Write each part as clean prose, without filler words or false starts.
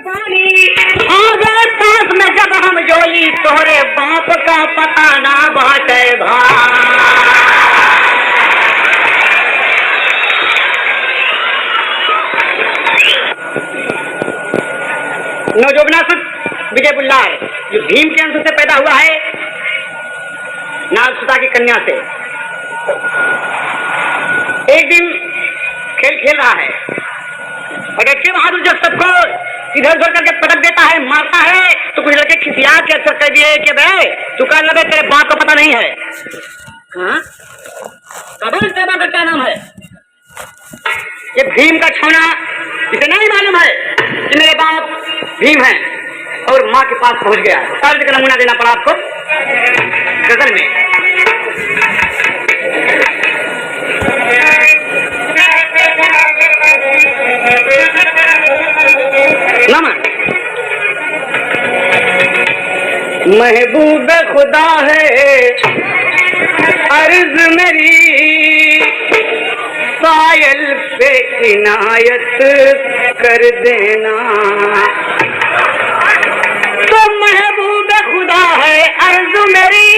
पास में जब हम जोली तोहरे बाप का पता ना बाटे नौजोबनासुत विजय बुल्लार जो भीम के अंश से पैदा हुआ है नागसुता की कन्या से। एक दिन खेल खेल रहा है और अच्छे बहादुर जब सबको इधर उधर करके पटक देता है, मारता है, तो कुछ लड़के खिसिया के अक्सर कह दिए कि बे तू कह लगे तेरे बाप का पता नहीं है। हाँ कबल तेरे बाप का क्या नाम है? ये भीम का छौना इसे नहीं मालूम है कि मेरे बाप भीम है और माँ के पास पहुंच गया है। तर्ज का नमूना देना पड़ा आपको गजल में। महबूब खुदा है अर्ज मेरी सायल पे इनायत कर देना। तो महबूब खुदा है अर्ज मेरी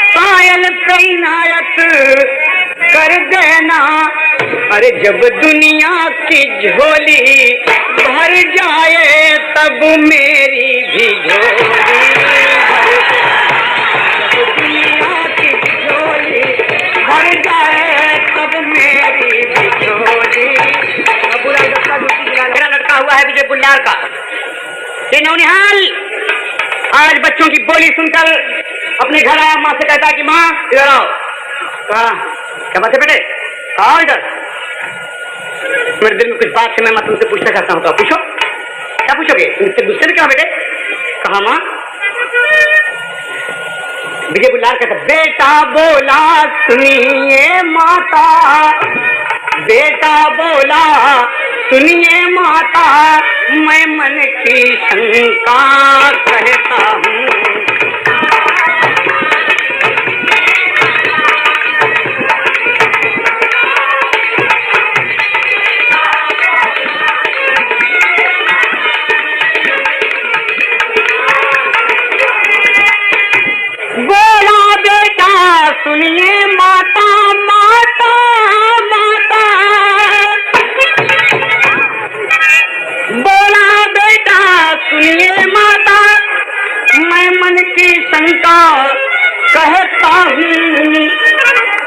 सायल पे इनायत कर देना। अरे जब दुनिया की झोली भर जाए तब मेरी भी झोली दुनिया की झोली भर जाए तब मेरी भी झोली। मेरा लड़का हुआ है विजय बुल्लार का। ये नौनिहाल आज बच्चों की बोली सुनकर अपने घर आया, माँ से कहता कि माँ इधर आओ। कहा क्या बात है बेटे? आओ इधर, मेरे दिल में कुछ बात है, मैं तुमसे पूछना चाहता हूँ। तो पूछो। क्या पूछोगे? तुमसे गुस्से में क्या बेटे? कहा माँ। विजय बुल्लार कहता बेटा बोला सुनिए माता, बेटा बोला सुनिए माता, मैं मन की शंका कहता हूँ। सुनिए माता माता माता, बोला बेटा सुनिए माता, मैं मन की शंका कहता हूँ।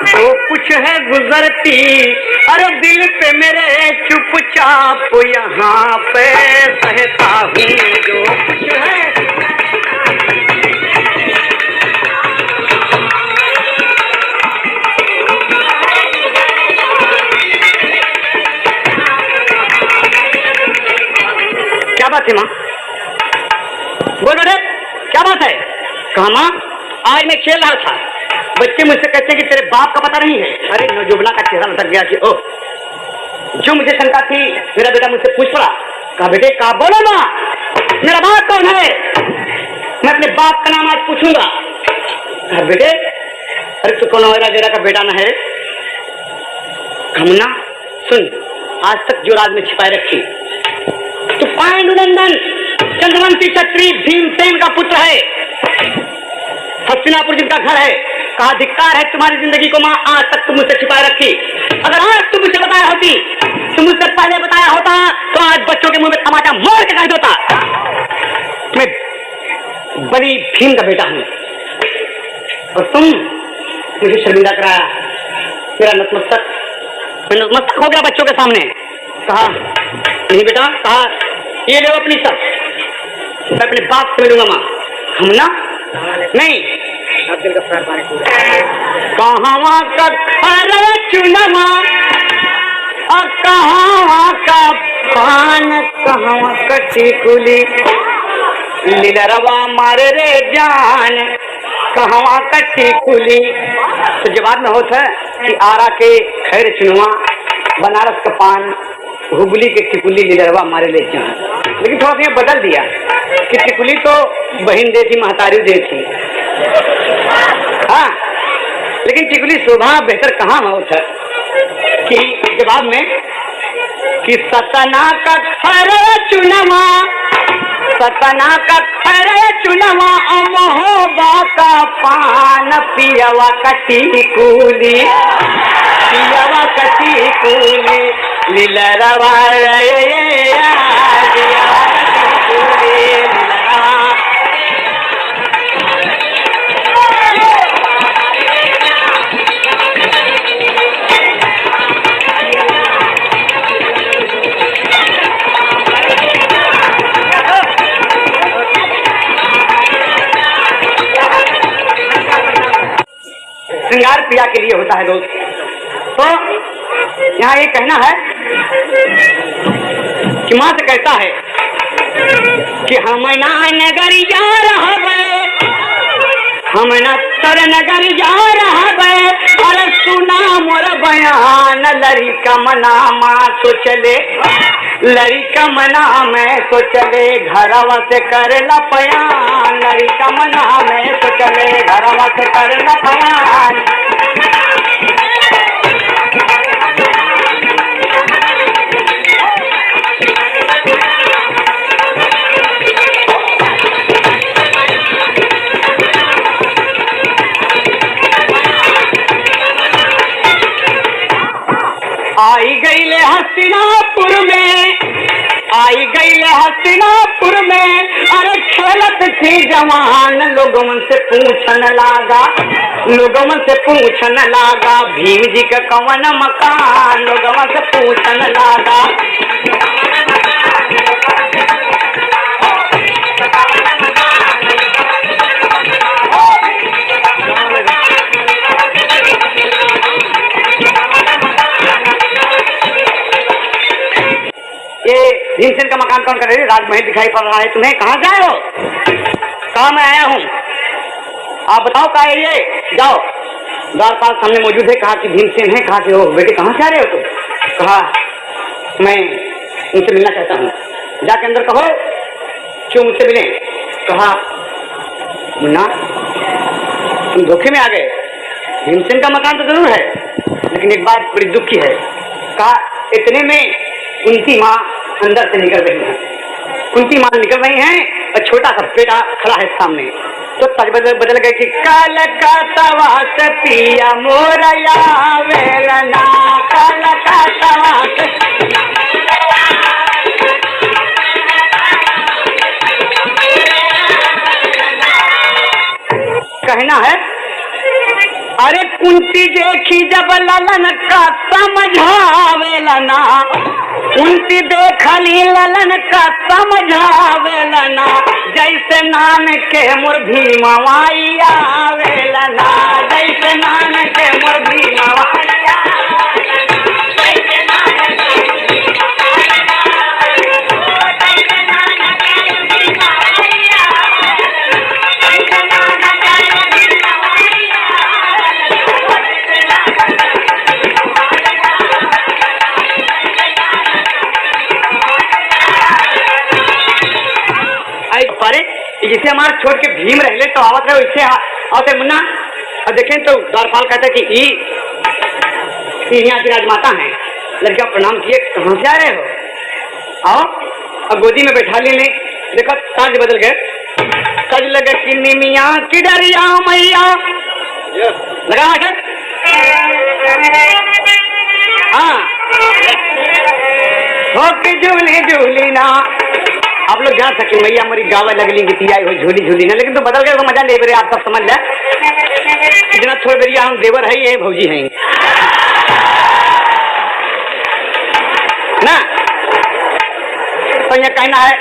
तो कुछ है गुजरती अरे दिल पे मेरे चुपचाप यहाँ पे सहता हूँ। जो कुछ है क्या बात है माँ? बोल बेटे क्या बात है? कहा माँ आज मैं खेल रहा था, बच्चे मुझसे कहते हैं कि तेरे बाप का पता नहीं है। अरे नौजुबना का चेहरा लटक गया कि ओ, जो मुझे शंका थी मेरा बेटा मुझसे पूछ पड़ा। कहा बेटे कहा बोलो माँ मेरा बाप कौन है? मैं अपने बाप का नाम आज पूछूंगा। कहा बेटे अरे तू कौन मेरा जेरा का बेटा न है? मुन्ना सुन, आज तक जो राज में छिपाए रखी, तो पांडुनंदन चंद्रवंशी क्षत्रिय भीमसेन का पुत्र है, हस्तिनापुर जिनका घर है। कहा धिक्कार है तुम्हारी जिंदगी को माँ, आज तक तुम मुझसे छिपाए रखी। अगर आज तुम मुझसे बताया होती, तुम मुझसे पहले बताया होता तो आज बच्चों के मुंह में टमाटर मोड़ के कह देता मैं बड़ी भीम का बेटा हूँ और तुम मुझे शर्मिंदा कराया। मेरा नतमस्तक हो गया बच्चों के सामने। कहा नहीं बेटा, कहा ये लो अपनी सब, मैं अपने बाप से मिलूंगा माँ। हम ना नहीं कहाँ का खरा चुनमा और कहाँ का पान, कहाँ का टिकुली लीलरवा मारे रे जान, कहाँ का टिकुली। तो जवाब में होता है कि आरा के खैर चुनवा, बनारस का पान, हुबली के टिकुली लीलरवा मारे ले जान। लेकिन थोड़ा सा बदल दिया कि टिकुली तो बहन दे थी, महतारी दे थी। हाँ लेकिन टिकुली शोभा बेहतर कहाँ होता है कि जवाब में कि सतना का खरे चुनवा, सतना का खरे चुनवा, महोबा का पान पियवा कटी कूली, पियवा कटी कूली, लीलरवा श्रृंगार प्रिया के लिए होता है दोस्त। तो यहाँ ये कहना है कि माँ से कहता है कि हम ना नगरिया रहबे, हम न तर नगरिया रहबे, अरे सुना मोर बयान, लड़का मना माँ सोचले, लड़का मना में सोचले, घरवा से करेला पयान, लड़का मना में सोचले, घरवा से करेला पयान। आई गईले हस्तिनापुर में, आई गईले हस्तिनापुर में, अरे खेलत थी जवान, लोगों से पूछन लागा, लोगों से पूछन लागा, भीम जी का कवन मकान, लोगों से पूछन लागा। ये भीमसेन का मकान कौन कर रही है? राजमहल दिखाई पड़ रहा है तुम्हें, कहाँ से आए हो? कहाँ मैं आया हूँ, आप बताओ कहाँ है ये? जाओ, द्वारपाल सामने मौजूद है, कहा कि भीमसेन है, कहा कि हो बेटे कहाँ से आ रहे हो तुम? कहा मैं उनसे मिलना चाहता हूँ। जाके अंदर कहो क्यों मुझसे मिले? कहा मुन्ना तुम धोखे में आ गए, भीमसेन का मकान तो जरूर है, लेकिन एक बात बड़ी दुख की है। कहा इतने में कुंती माँ अंदर से निकल रही है, कुंती माँ निकल रही हैं और छोटा सा बेटा खड़ा है सामने। तो तज बदल गए कि कलकत्ता से पिया मोरया वेलना, कलकत्ता से कहना है अरे कुंती देखी जब ललन का समझावेलना, कुंती देखली ललन का समझावेलना, जैसे नान के मोर भीमवाइया वेलना, जैसे नान के मोर भीमवाइया। जिसे हमारे छोड़ के भीम रह ले तो आवत रहे इससे आते मुन्ना। अब देखें तो द्वारपाल कहते कि यहाँ की राजमाता हैं। लड़का प्रणाम किए, कहाँ से आ रहे हो? आओ। अब गोदी में बैठा लेने, देखो साज बदल गए, सज लगे कि निमिया की डरिया मैया लगा है। हाँ हो कि झूली झूली ना, आप लोग जान सके मैया हमारी गावा लगली गीतिया हो झूली झूली ना, लेकिन तो बदल गए तो मजा ले बरे, आप सब समझ ले। इतना छोड़ बरिया हम देवर है, ये भौजी हैं ना। तो यहाँ कहना है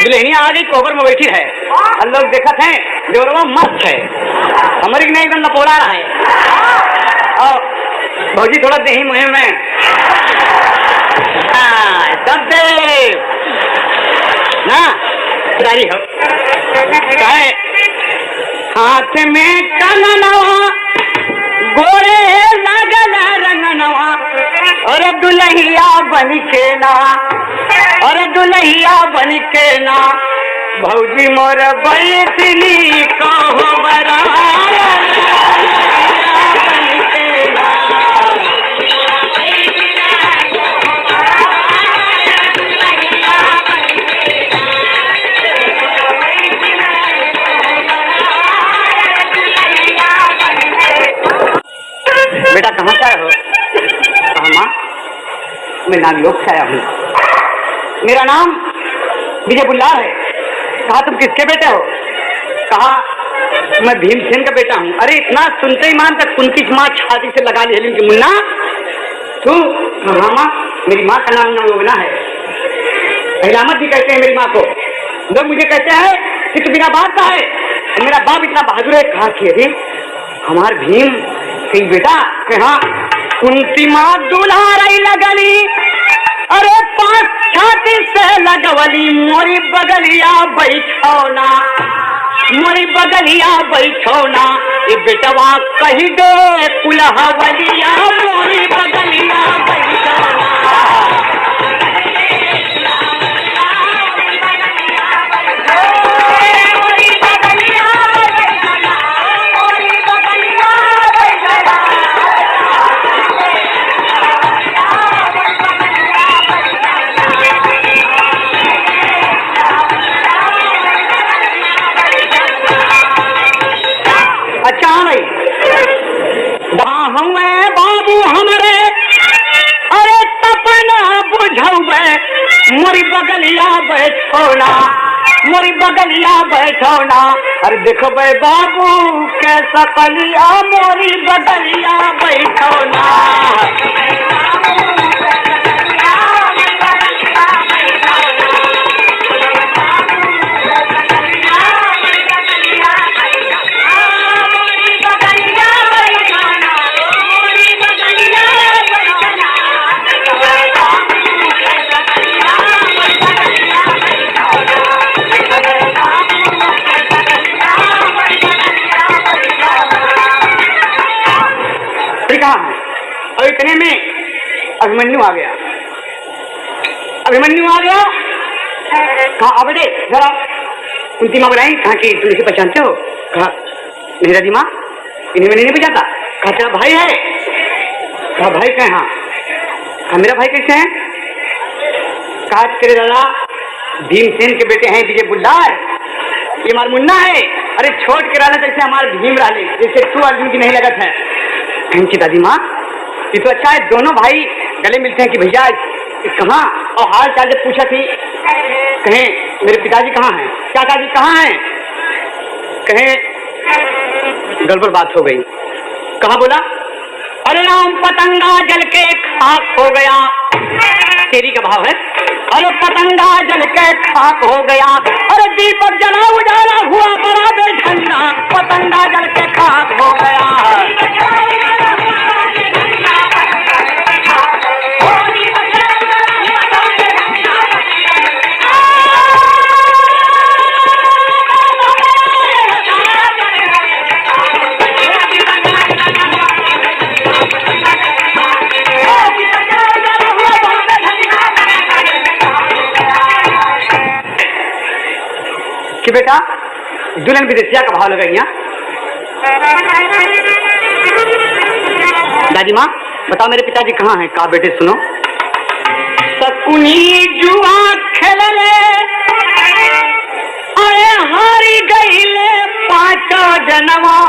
दुल्हनिया आ गई कोबर में बैठी है, और लोग देखत हैं देवरवा मस्त है, हमारी नहीं एकदम लपोड़ा रहा है, और भौजी थोड़ा दही मुहिम में सब दे ना पुरानी हो। कहे हाथ में कंगनवा गोरे लगल रंगनवा, और दुल्हिया बन के ना, और दुल्हिया बन के ना, भौजी मोर बैठली कहो बरा बन के ना। मैं नागलोक से आया हूँ। मेरा नाम विजय बुल्लार है। कहा तुम किसके बेटे हो? कहा मैं भीमसेन का बेटा हूँ। अरे इतना सुनते ही मान तक कुंती की माँ छाती से लगा ली कि मुन्ना तू? हाँ माँ, मेरी माँ का नाम नवयोगना है। पहलामत भी कहते हैं मेरी माँ को। लोग मुझे कहते हैं कि तू बिना बाप का है। मेरा बाप इतना बहादुर है। कहा कि अरे हमार भीम कहीं बेटा हाँ कुंती माँ दुल्हारई लगली, अरे पांच छाती से लगवली मोरी बगलिया बैठौना, मोरी बगलिया बैठौना, ये बेटवा कही दे कुलहवलिया मोरी बगलिया बैठौना। बाबू हमरे अरे तपना बुझौबे मोरी बगलिया बैठौना, मोरी बगलिया बैठौना। अरे देखो भाई बाबू कैसा कलिया मोरी बगलिया बैठौना। और इतने में अभिमन्यु आ गया। अभिमन्यु आ गया। कहा अब दे जरा कुंती माँ बुलाई। कहा कि तुम इसे पहचानते हो? कहा नहीं दादी माँ, इन्हें मैंने नहीं पहचानता। कहा तेरा भाई है? कहा भाई क्या? हाँ। कहा मेरा भाई कैसे है? कहा तेरे दादा भीमसेन के बेटे हैं विजय बुल्लार, ये हमारा मुन्ना है। अरे छोड़ के रहना जैसे हमारे भीम राले, जैसे तू अर्जुन की नहीं लगत है। कहीं दादी माँ ये तो अच्छा है, दोनों भाई गले मिलते हैं कि भैया कहाँ? और हाल चाल जब पूछा थी कहें मेरे पिताजी कहाँ हैं, चाचा जी कहाँ हैं? कहें गड़बड़ बात हो गई। कहाँ बोला? अरे राम पतंगा जल के खाक हो गया। तेरी का भाव है। अरे पतंगा जल के खाक हो गया, अरे दीपक जला उजाला हुआ बड़ा बेठंडा, पतंगा जल के खाक हो गया। कि बेटा दुल्हन विदेशिया का भाव लगा। दादी माँ बताओ मेरे पिताजी कहाँ हैं? कहा बेटे सुनो, सकुनी जुआ खेलले अरे हारी गईले पांचों जनवा,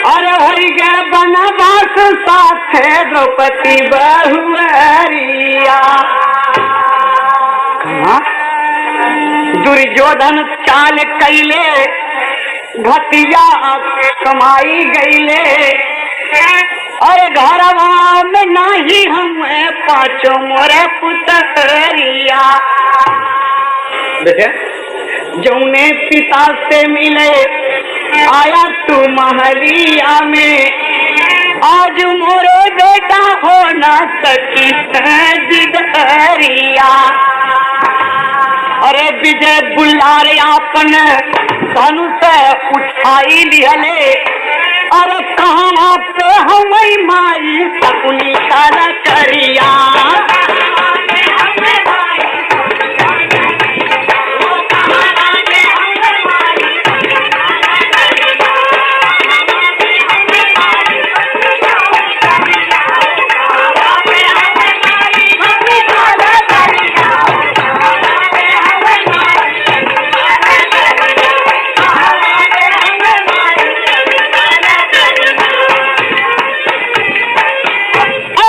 अरे हरि गए बनवास साथे द्रौपदी बहुरिया। कहा दुर्योधन चाल कैले घटिया कमाई गईले, अरे घरवा में नहीं हमें पांचों मोरे पुतरिया। बेटे जौने पिता से मिले आया तू महलिया में, आज मोरे बेटा हो न सकी जिदरिया। अरे विजय बुल्लार आपन धनुष उठाई लिहले, अरे कहाँ पे हम माई सकुनी काला करिया।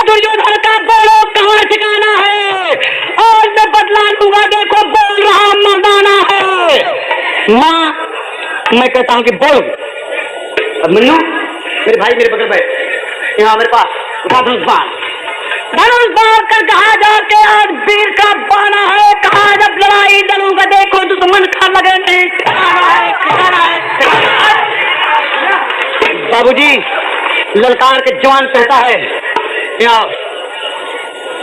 दुर्योधन का माँ मैं कहता हूँ कि बोल। अब मन्नू मेरे भाई मेरे बगल बैठ, यहाँ मेरे पास उठा धनुष बाण कर कहा जाके आज वीर का बाना है, कहा जब लड़ाई लड़ूंगा देखो दुश्मन खा लगे नहीं। बाबूजी ललकार के जवान कहता है यहाँ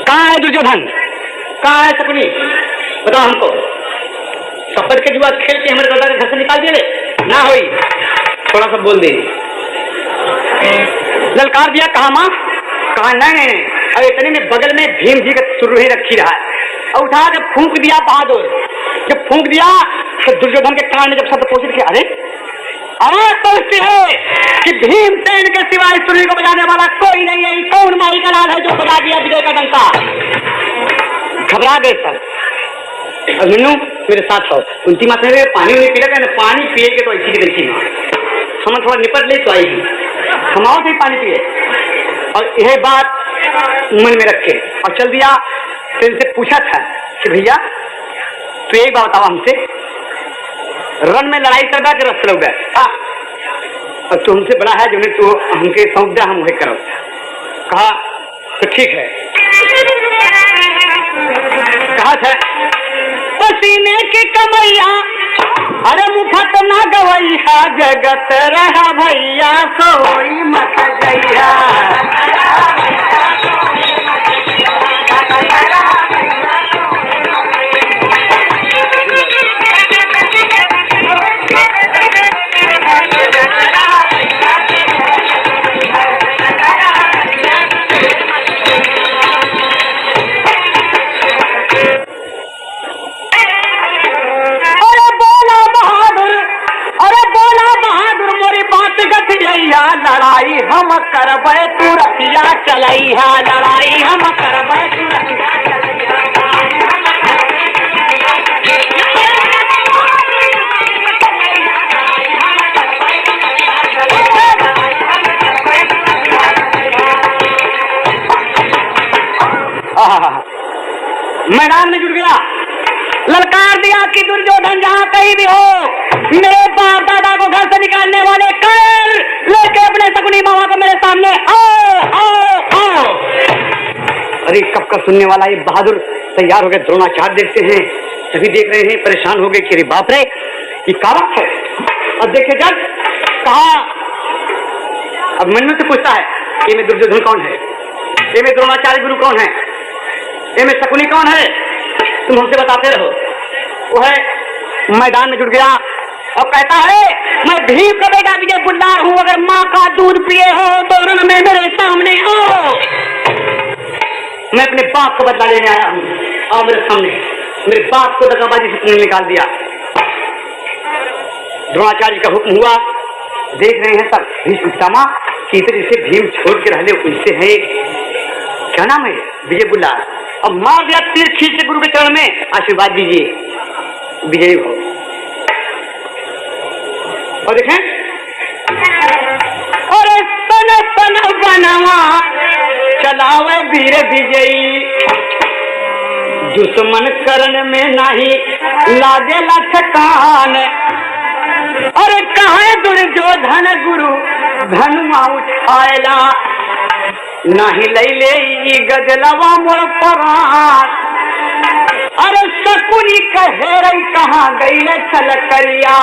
कहाँ है दुर्योधन, कहाँ है शकुनी, बताओ हमको। सफर के जुआ खेल के हमारे दादा के घर से निकाल दिए ना हुई, थोड़ा सा बोल दे। ललकार दिया कहा माँ, कहा नहीं और इतने में बगल में भीम जी का सुरही रखी रहा है और उठा के फूंक दिया बहादुर। जब फूंक दिया तो दुर्योधन के कान में जब शब्द पहुंचे कि अरे आवाज पहुंचती है कि भीमसेन के सिवाय सुरही को बजाने वाला कोई नहीं है, कौन माई का लाल है जो बजा दिया विजय का डंका। घबरा गए सर। और मन्नू मेरे साथ हो, कुंती माता ने पानी नहीं पी रहा, पानी पिए के तो ऐसी गलती ना हम थोड़ा निपट ले तो आई हमाओ से पानी पिए। और यह बात मन में रखे और चल दिया। तो इनसे पूछा था कि भैया तो यही बात बताओ हमसे, रन में लड़ाई कर रहा कि रस लोग और तुमसे बड़ा है जो नहीं तो हमके सौंप दिया, हम वही करो। कहा तो ठीक है। कहा था पसीने की कमैया अरे मुफत ना गवैया, जगत रहा भैया सोई मत गैया। लड़ाई हम करबे तू रतिया चलैया, लड़ाई हम करबे तू रतिया मैदान में जुड़ गया, ललकार दिया कि दुर्योधन जहाँ कहीं भी हो मेरे बाप दादा को घर से निकालने वाले कर लेके अपने शकुनी मामा को मेरे सामने आओ आओ आओ। अरे कब का सुनने वाला ये बहादुर तैयार हो गए, द्रोणाचार्य देखते हैं सभी देख रहे हैं, परेशान हो गए कि अरे बाप रे ये क्या बात है। अब देखे जब कहा, अब मन्नू से पूछता है ये में दुर्योधन कौन है, ये में द्रोणाचार्य गुरु कौन है, ये में शकुनी कौन है, तुम हमसे बताते रहो। वो है मैदान में जुड़ गया और कहता है मैं भीम का बेटा विजय बुल्लार हूं, अगर माँ का दूध पिए हो तो रण में मेरे सामने आओ। मैं अपने बाप को बदला लेने आया हूं, आओ मेरे सामने। मेरे बाप को दगाबाजी से तुमने निकाल दिया। द्रोणाचार्य का हुक्म हुआ, देख रहे हैं सब भीष्म पितामह कि जिसे भीम छोड़ के रहने उनसे है क्या नाम है विजय बुल्लार, अब मार दिया तीर खींच के गुरु के चरण में, आशीर्वाद दीजिए विजयी हो। और देखें अरे सन सन बनवा चलावे वीर विजयी, दुश्मन करण में नहीं लागे लठकान। अरे कहा दुर्योधन गुरु धनुआ उठाएला, नहीं ले गजलवा मोर परान। अरे शकुनी कहे रही कहाँ गई चल करिया,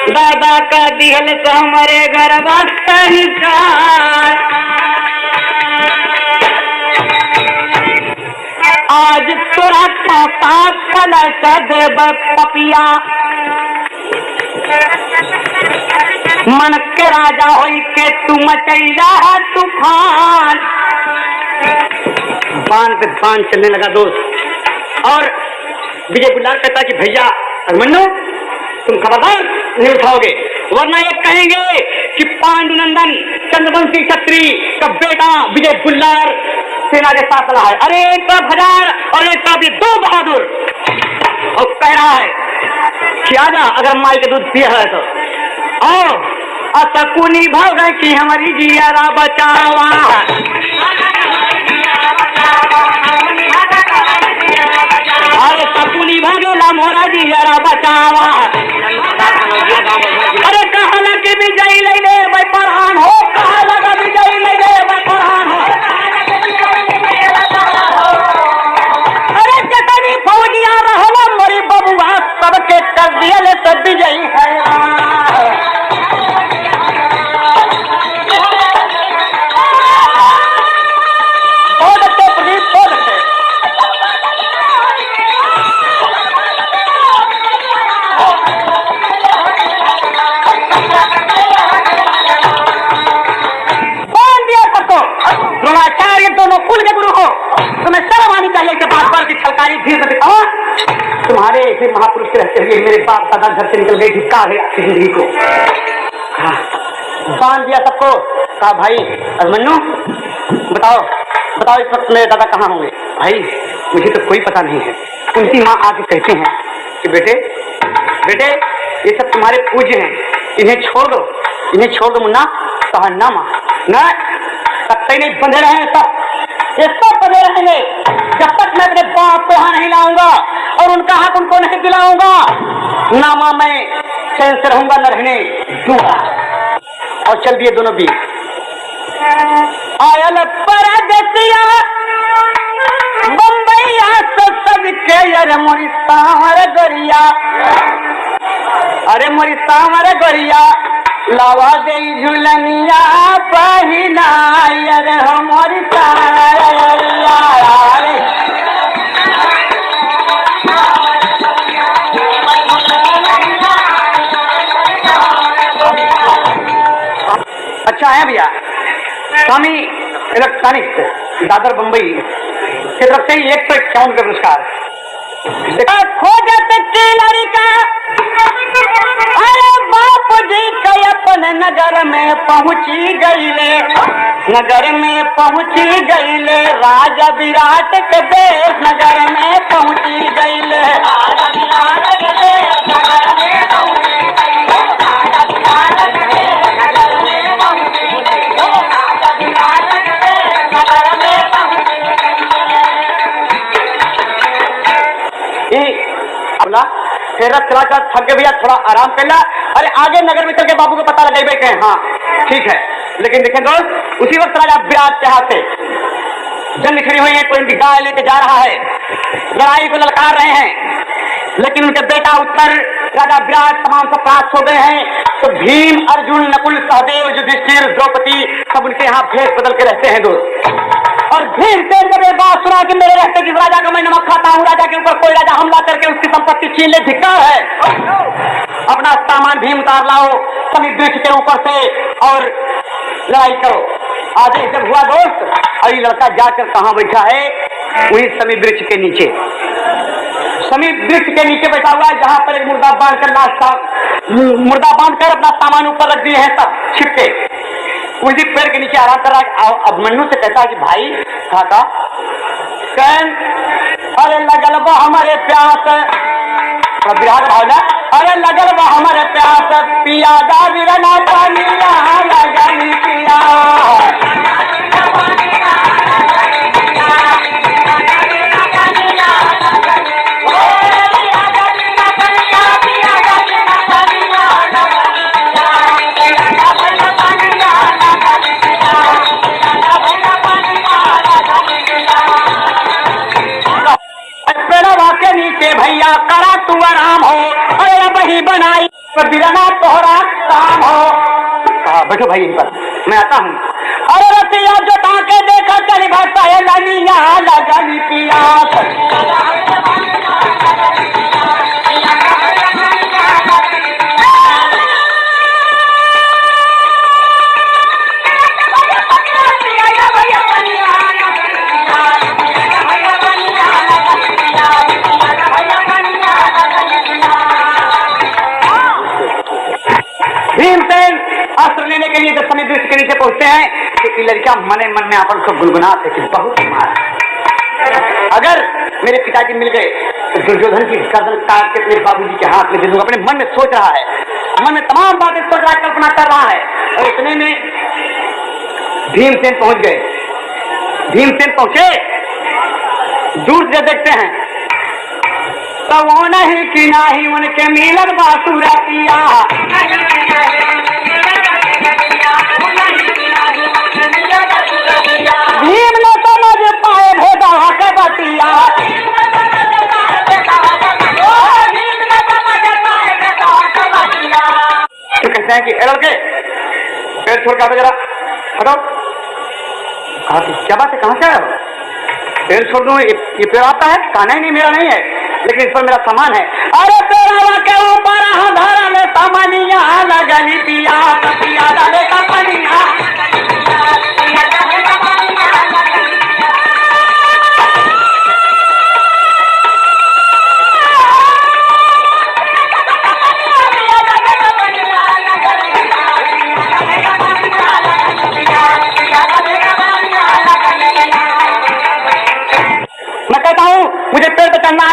दादा का दिहल तो हमारे घर आज तोरा पापा कल देव पपिया, मन के राजा होई के तू मचैया तूफान। बांध पे बांध चलने लगा दोस्त। और विजय बुल्लार कहता कि भैया अभिमन्यु तुम खबरदार नहीं उठाओगे, वरना ये कहेंगे कि पांडुनंदन चंद्रवंशी क्षत्रिय का बेटा विजय बुल्लार सेना के साथ रहा है। अरे एक तरफ 1000 और एक तरफ ये 2 बहादुर, और कह रहा है कि आजा अगर माई के दूध पिया है तो आओ। शकुनी भाव की हमारी जियारा बचावा, अरे शकुनी भागेला मोरा जियारा बचावा। अकबर की छलकारी भीड़ में दिखाओ। तुम्हारे ऐसे महापुरुष के रहते हुए मेरे बाप दादा घर से निकल गए, धिक्कार है आपकी जिंदगी को। बांध दिया सबको। कहा भाई अभिमन्यु बताओ बताओ इस वक्त मेरे दादा कहाँ होंगे? भाई मुझे तो कोई पता नहीं है। उनकी माँ आके कहती हैं कि बेटे बेटे ये सब तुम्हारे पूज्य हैं, इन्हें छोड़ दो, इन्हें छोड़ दो मुन्ना। कहा ना माँ ना, तब तक नहीं बंधे रहे सब, ये सब बंधे रहेंगे जब तक मैं अपने बाप को यहाँ नहीं लाऊंगा और उनका हक उनको नहीं दिलाऊंगा। ना माँ मैं चैन से रहूंगा न रहने दूंगा। और चल दिए दोनों भी। आयल परदेसिया बम्बईया तो सबके अरे मोरी सांवर गोरिया, अरे मोरी सांवर गोरिया लावा दे झुलनिया पहिना अरे मोरी सांवर गोरिया। अच्छा है भैया, स्वामी इलेक्ट्रॉनिक्स दादर बम्बई की तरफ से 151 का पुरस्कार। खोजत की लड़का अरे बाप जी के अपने नगर में पहुंची गईले, नगर में पहुंची गईले राजा विराट के देश नगर में पहुंची गईले। फिर चला चला थक गए भैया, थोड़ा आराम कर ला। अरे आगे नगर में चल के बाबू को पता लगे बैठे हैं। हाँ ठीक है, लेकिन देखें दोस्त उसी वक्त राजा विराट के हाथ से जंग छिड़ी हुई है, कोई इनकी गाय लेके जा रहा है, लड़ाई को ललकार रहे हैं, लेकिन उनके बेटा उत्तर राजा विराट तमाम सब प्राप्त हो गए हैं। तो भीम अर्जुन नकुल सहदेव युधिष्ठिर द्रौपदी सब उनके यहाँ भेष बदल के रहते हैं दोस्त। और भीमसेन जब ये बात सुना कि मेरे रहते जिस राजा का मैं नमक खाता हूँ, राजा के ऊपर कोई राजा हमला करके उसकी संपत्ति छीन ले, धिक्कार है, अपना सामान भीम उतार लाओ समुद्र वृक्ष के ऊपर से और लड़ाई करो। आज जब हुआ दोस्त, और ये लड़का जाकर कहाँ बैठा है? वही समुद्र वृक्ष के नीचे, समीप वृक्ष के नीचे बैठा हुआ है, जहां पर एक मुर्दा बांधकर मुर्दा बांधकर अपना सामान ऊपर रख दिए हैं सब छिपके, उसी पेड़ के नीचे आराम कर रहा है। अभिमन्यु से कहता है कि भाई काका कैन, अरे लगल बा हमारे प्यास, विराट भावना, अरे लगल बा हमारे प्यास पिया दा बिरना पानिया लगनी पिया। भैया करा तू आराम हो, अरे वही बनाई बिरना तोहरा काम हो। बैठो भाई इन पर, मैं आता हूँ। अरे रतिया जो ताके देखा चली भाषा है लनिया लगनी पिया। भीमसेन अस्त्र लेने के लिए जब समुद्र के नीचे पहुंचते हैं तो लड़का मने मन में अपन को गुनगुनाते थे कि बहुत मार, अगर मेरे पिताजी मिल गए तो दुर्योधन की गर्दन काट के मेरे बाबूजी के हाथ में दे दूंगा। अपने मन में सोच रहा है, मन में तमाम बातें सोच रहा है, कल्पना कर रहा है। और इतने में भीमसेन पहुंच गए। भीमसेन पहुंचे, दूर से देखते हैं तो वो नहीं कि नहीं उनके मिलन बासुरा पिया। भीम ने समझ पाए भेदा के बतिया, तो कहते हैं कि लड़के पैर छोड़ के आओ जरा, हटो। कहा क्या बात है, कहाँ से आया? पैर छोड़ दूं, ये पैर आता है? कहना ही नहीं, मेरा नहीं है, लेकिन इस पर मेरा सामान है। अरे पैरा के ऊपर धारा ले सामानिया लगनी पिया पिया डाले का पनिया।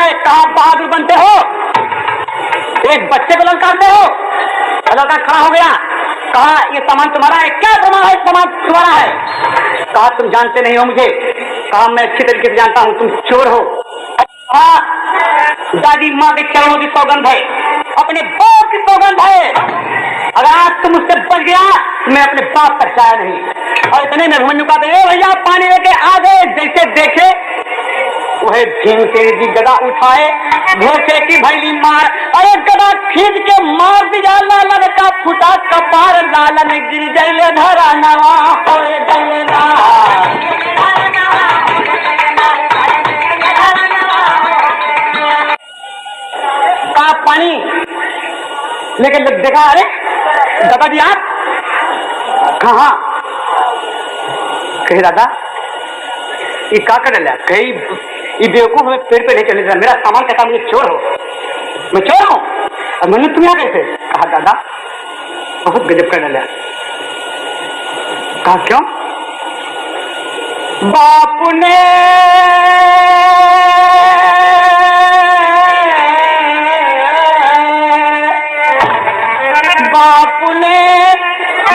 है, कहाँ बहादुर बनते हो, एक बच्चे को ललकारते हो। लड़का खड़ा हो गया, कहा ये सामान तुम्हारा है, क्या सामान है, सामान तुम्हारा है। कहा तुम जानते नहीं हो मुझे। कहा मैं अच्छी तरीके से जानता हूं, तुम चोर हो। दादी माँ के चरणों की सौगंध है, अपने बाप की सौगंध है, अगर आज तुम उससे बच गया मैं अपने बाप तक जाया नहीं। और इतने में भूमन्यु का भैया पानी लेके आ गए। जैसे देखे वह भीमसेन जी गदा उठाए, घोषे की भैली मार, अरे गदा खींच के मार दिया, लालन का फुटा कपार, लालन गिर जैले धरा नवा हो गए ना। का पानी लेकिन देखा, अरे दादा जी आप कहा, कहे दादा ये क्या कर रहा, कहीं ये बेवकूफ हमें पेड़ पे नहीं चले, मेरा सामान कहता मुझे चोर हो, मैं चोर हूं और मैंने तुम यहाँ कैसे। कहा दादा बहुत गजब कर डाला। कहा क्यों। बापू ने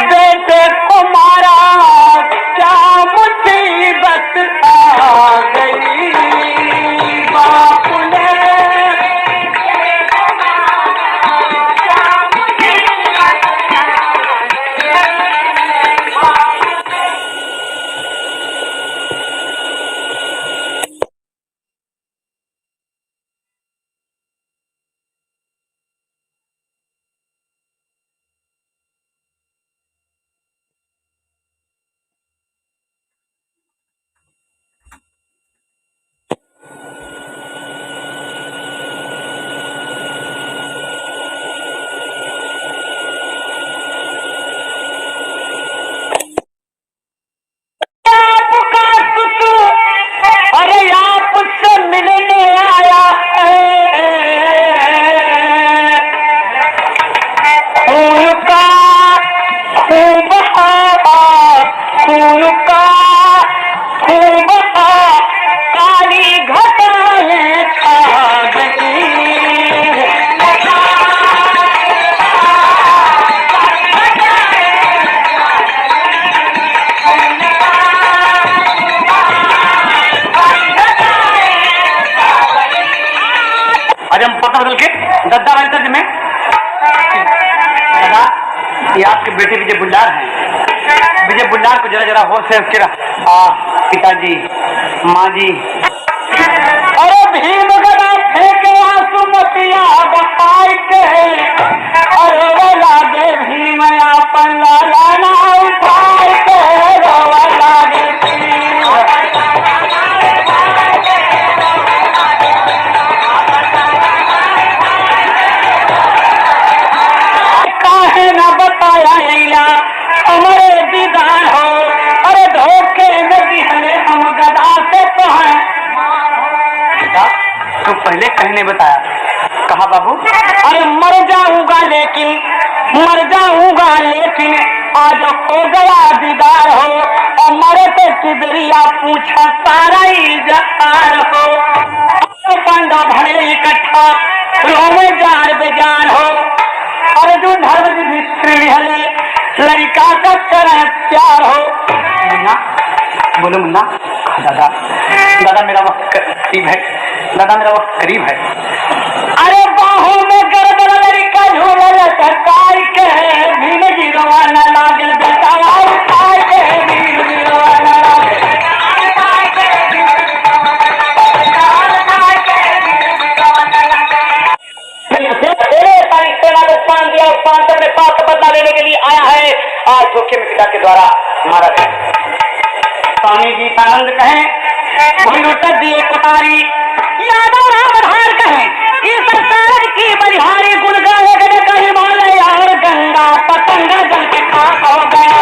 बेटे को मारा, क्या मुसीबत आ गई। बापू ने दद्दा वाले तर्ज में दादा ये आपके बेटे विजय बुल्लार हैं। विजय बुल्लार को जरा जरा होश है उसके। पिताजी माँ जी, अरे भीम गदा फेंके आंसू मोतिया बहाई के, अरे वो लागे भीम अपन लाला ना उठाए के, रोवा लागे न बताया हमारे दीदार हो, अरे धोखे में हमें हम गदा से तो हैं। तो पहले कहने बताया। कहा बाबू अरे मर जाऊंगा लेकिन आज हो गया दीदार हो, और मरे पे किबरिया पूछा सारा इजहार हो। पंडा भरे इकट्ठा रोमे जार बेजार हो, अर्जुन धर्म हले लड़का का तरह प्यार हो। मुन्ना बोलो मुन्ना। दादा दादा मेरा वक्त करीब है, दादा मेरा वक्त करीब है। अरे बाहों में गर्दन लड़का झूला सरकार के, भीम गिरवा न लागल बेटा के, भीम गिरवा न लागल। पान अपने पाप का बदला लेने के लिए आया है, आज धोखे में पिता के द्वारा मारा गया। स्वामी जी आनंद कहें, वही लुटत दिए कोठारी, यादव राम हार कहें, इस सरकार की बलिहारी गुण गाए गए कहीं हिमालय और गंगा पतंगा जल के खाक हो गया।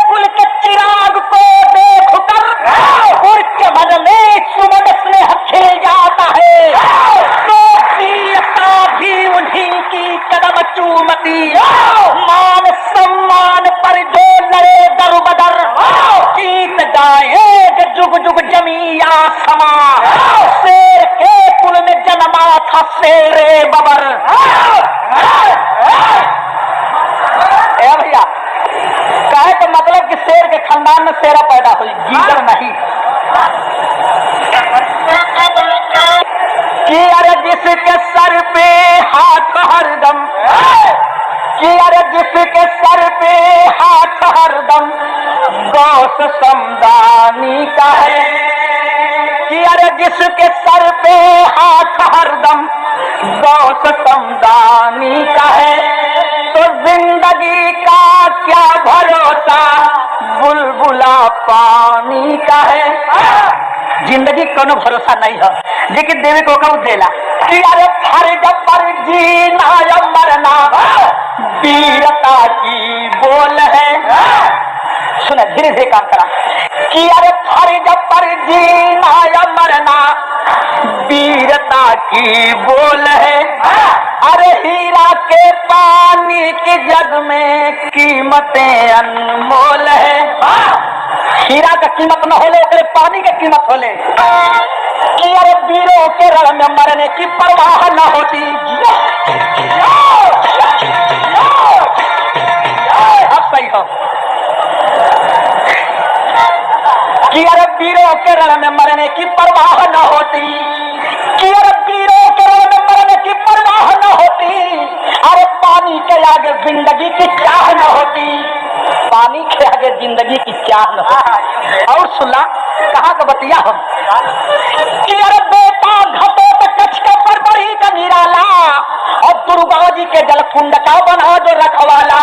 कुल के चिराग को खानदान में शेरा पैदा हुई, गीदड़ नहीं। कि अरे जिसके सर पे हाथ हरदम, कि अरे जिसके सर पे हाथ हरदम गौस समदानी का है। कि अरे जिसके सर पे हाथ हरदम गौस समदानी का है, तो जिंदगी का क्या भरोसा बुलबुला पानी का है। जिंदगी कोनो भरोसा नहीं है, लेकिन देवी को कहूँ देला। कि अरे फर्ज पर जीना या मरना वीरता की बोल है। सुना, धीरे धीरे काम करा। कि अरे फर्ज पर जीना या मरना वीरता की बोल है। अरे हीरा के पानी के जग में कीमतें अनमोल है। हीरा का कीमत न होले, ओकरे पानी के कीमत होले। कि अरे वीरों के रण में मरने की परवाह न होती। अब सही हो। कि अरे वीरों के रण में मरने की परवाह न होती। कि अरे वीरों के रण में मरने की परवाह न होती। अरे पानी के आगे जिंदगी की चाह न होती। पानी के आगे जिंदगी की चाह न होती। और सुना कहाँ का बतिया हम। कि अरे बेटा घटोत कच्छ का बरबरी का निराला, और दुर्गा जी के जलकुंड का बना जो रखवाला।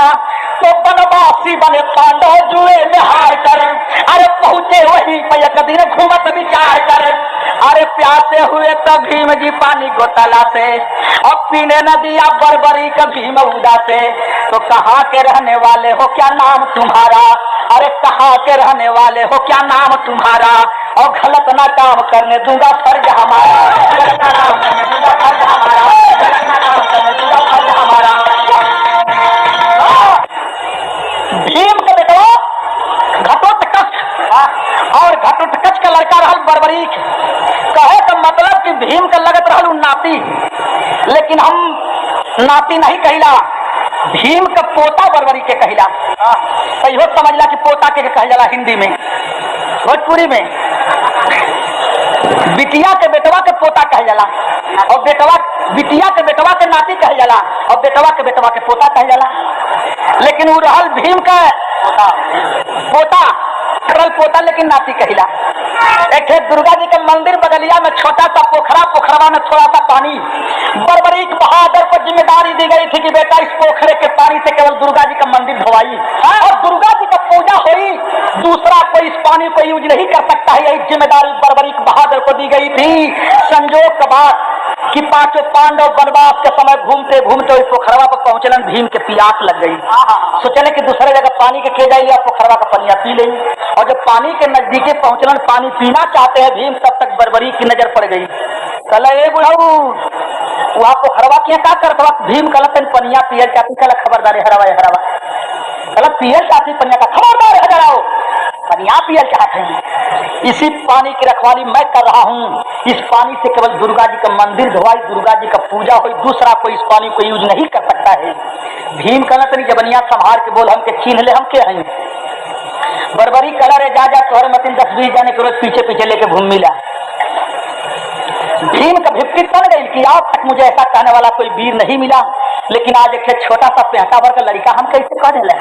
तो बनवासी बने पांडव जुए में हार कर, अरे पहुंचे वही पे एक दिन घूमत विचार कर। अरे प्यासे हुए तो भीम जी पानी को तला से, अब पीने न दिया बरबरी का भीम उदा से। तो कहाँ के रहने वाले हो, क्या नाम तुम्हारा। अरे कहाँ के रहने वाले हो, क्या नाम तुम्हारा। और गलत ना काम करने दूंगा फर्ज हमारा। गलत ना काम करने दूंगा फर्ज हमारा। गलत ना काम करने दूंगा फर्ज हमारा। भीम का बेटा घटोत्कच, और घटोत्कच का लड़का रहल बरबरीक। कहे तो मतलब कि भीम का लगत रहल नाती, लेकिन हम नाती नहीं कहिला, भीम का पोता बरबरी के कहिला। तो इहो समझला कि पोता के कह जाला हिंदी में, भोजपुरी में बिटिया के बेटवा के पोता कह जाला, और बेटवा बिटिया के बेटवा के नाती कह जाला, और बेटवा के बेटवा के पोता कह जाला। लेकिन वो रहल भीम का पोता, रहल पोता लेकिन नाती कहिला। एक दुर्गा जी के मंदिर बगलिया में छोटा सा पोखरा, पोखरवा में थोड़ा सा पानी। बरबरीक बहादुर को जिम्मेदारी दी गई थी कि बेटा इस पोखरे के पानी से केवल दुर्गा जी का मंदिर धोवाई, और दुर्गा जी का पूजा हुई, दूसरा कोई इस पानी को यूज नहीं कर सकता है। यही जिम्मेदारी बरबरीक बहादुर को दी गई थी। संजोग का बात कि पांचों पांडव वनवास के समय घूमते घूमते इस पोखरवा पर पहुंचलन, भीम के प्यास लग गई। सोचने कि दूसरे जगह पानी के खे जाइए, पोखरवा का पनिया पी लेंगे। और जब पानी के नजदीके पहुंचलन, पानी पीना चाहते हैं भीम, तब तक बरबरीक की नजर पड़ गई। कल ए बुढ़ऊ वहाँ पोखरवा क्या करता। भीम कल तेन पनिया पियल चाहती, कल खबरदार हरवा हरवा, कल पियल चाहती पनिया का, खबरदार है जराओ, पनिया पियल चाहते हैं। इसी पानी की रखवाली मैं कर रहा हूँ। इस पानी से केवल दुर्गा जी का मंदिर धोवाई, दुर्गा जी का पूजा हुई, दूसरा कोई इस पानी को यूज नहीं कर सकता है। भीम कहना तनी जबनिया संभार के बोल, हमके छीन ले, हम के हैं। बरबरी कलर है, जा तोहरे मतीन 10-20 जाने के रोज पीछे पीछे लेके घूम मिला। भीम का भिपकित बन गई कि आज तक मुझे ऐसा कहने वाला कोई वीर नहीं मिला, लेकिन आज एक छोटा सा पेहटावर का लड़का हम कैसे कह दिले।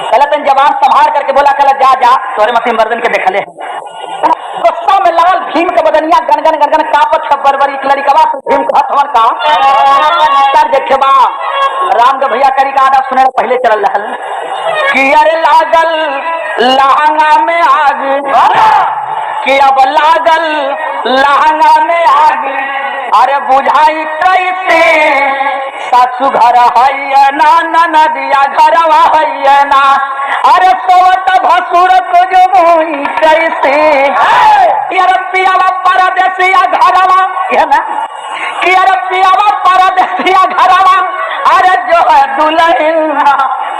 कल जवान संभार करके बोला, कल जा तोहरे मतीन मर्दन के देखले। गुस्सा में लाल भीम का बदनिया गनगन गनगन कापत है। बरबरी के लड़का भीम का हथवन का सर देखे बा राम के भैया करी का सुने पहले चल रहल कि अरे लागल लहंगा में आग, कि अब लागल लहंगा में आग, अरे बुझाई कैसे सासू घर है ना नदिया घरवा है ना, अरे सोवत भसुर को जो मोही कैसे। अरे पियावा परदेसिया घरवा है ना, कि अरे पियावा परदेसिया घरवा, अरे जो है दुल्हन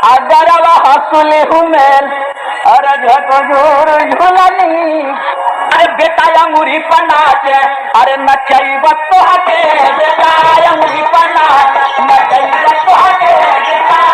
अगरवा हंसुली हुमेल, अरे झकझोर झुलनी, अरे बेटा अंगूरी पनाच, अरे नचई बत्तो हटे बेटा अंगूरी पनाच, नचई बत्तो हटे बेटा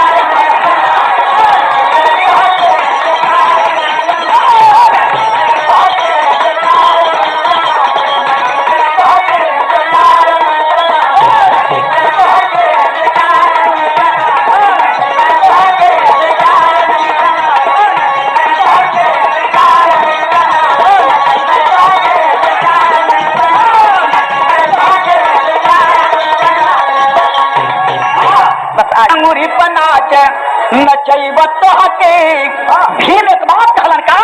के नचैब तोहके। भीम एक बात कहलन का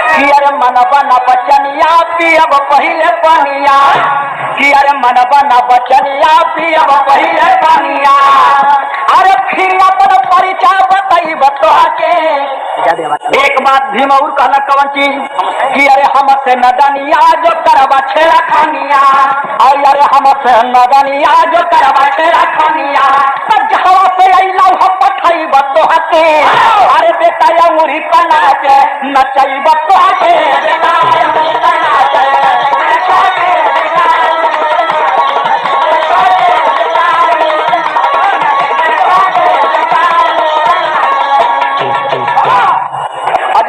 कि अरे मनबा न बचनिया पियब पहिले पनिया, कि अरे मनबा न बचनिया पियब पहिले पनिया। अरे फिर अपन परिचय बताइब तोहके। एक बात भीम और कहना कवन चीज कि अरे हमसे नदनिया जो करबा छेड़ा खानिया, और अरे हमसे नदनिया जो करबा छेड़ा खानिया। जहवा से अइला हम पठैब तोहके। अरे बेटा या मुरी पना के नचैब तोहके।